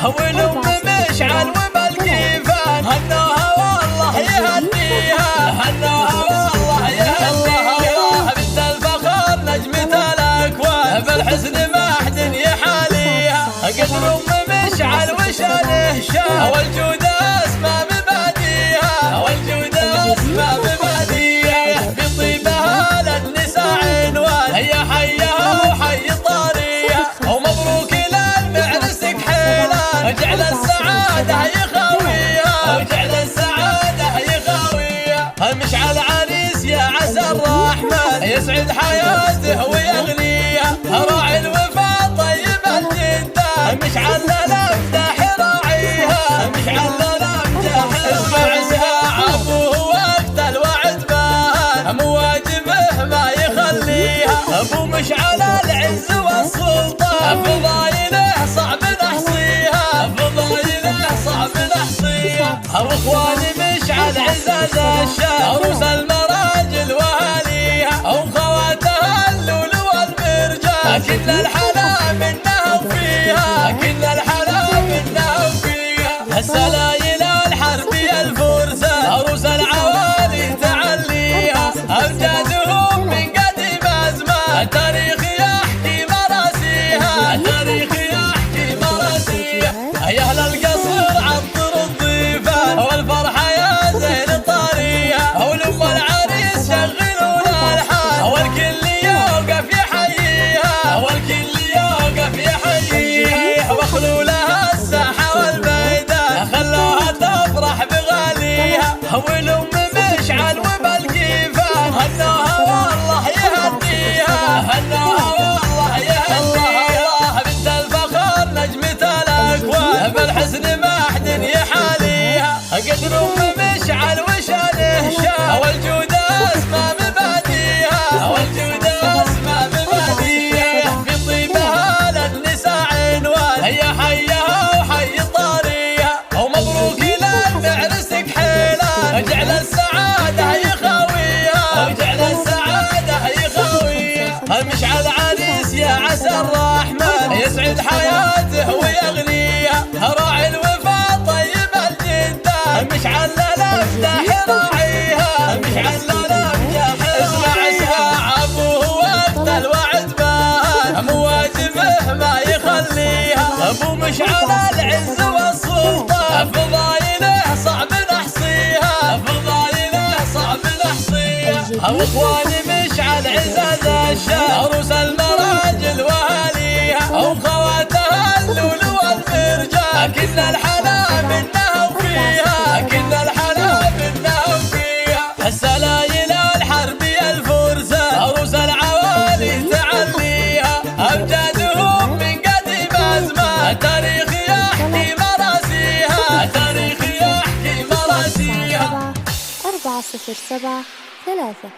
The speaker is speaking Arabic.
والأم مشعل وبالكيفان هنوها والله يهنيها هنوها والله يهنيها بنت الفخر نجمة الأكوان بالحسن ما حد يحاليها قدر أم مشعل وشانه شان والجود أسمى مباديها والجود أسمى مباديها بطيبها للنساء عنوان هي حيها وحي طاريها ومبروك للمعرسك حيلان وجعل السعادة يخاويها وجعل السعادة يخاويها مشعل عريس يا عسى الرحمن يسعد حياته ويغنيها راعي الوفا طيب الجدان مشعل الامدح راعيها مشعل الامدح اسمع ساعة ابوه وقت الوعد بان مواجبه ما يخليها ابو مشعل العز والسلطان فضايله صعب نحصيها فضايله صعب نحصيها واخواني مشعل عزاز الشان عروس المراجل واهاليها وخواتها اللولو والمرجان كل الحلا منها وفيها كل الحلا منها وفيها السلايل الحربي الفرسان عروس العوالي تعليها امجادهم من قديم ازمان التاريخ يحكي مراسيها التاريخ يحكي مراسيها يا اهل القصر عطر الضيفان والفرحه يا زين طاريها ولم العريس شغلوا الالحان والكل يوقف يحييها والكل يوقف يحييها واخلوا لها الساحه والميدان خلوها تفرح بغاليها والام مشعل وبالكيفان هنوها والله يهنيها هنوها والله يهنيها بنت الفخر نجمة الأكوان بالحسن ما حد يحاليها قدر أم مشعل وشانه شان والجود أسمى مباديها والجود أسمى مباديها بطيبها للنساء عنوان هي حيها وحي طاريها ومبروك للمعرسك حيلان وجعل السعادة يخاويها وجعل السعادة يخاويها مشعل عريس يا عسى الرحمن يسعد حياته ويغنيها راعي الوفا طيب الجدان مشعل الامدح راعيها مشعل الامدح اسمع ساعة ابوه وقت الوعد بان مواجبه ما يخليها ابو مشعل العز والسلطان فضايله صعب نحصيها فضايله صعب نحصيها واخواني مشعل عزاز الشان عروس المراجل واهاليها وخواتها اللولو والمرجان كل الحلا منها وفيها كل الحلا منها وفيها السلايل الحربي الفرسان عروس العوالي تعليها امجادهم من قديم ازمان التاريخ يحكي مراسيها التاريخ يحكي مراسيها 407 3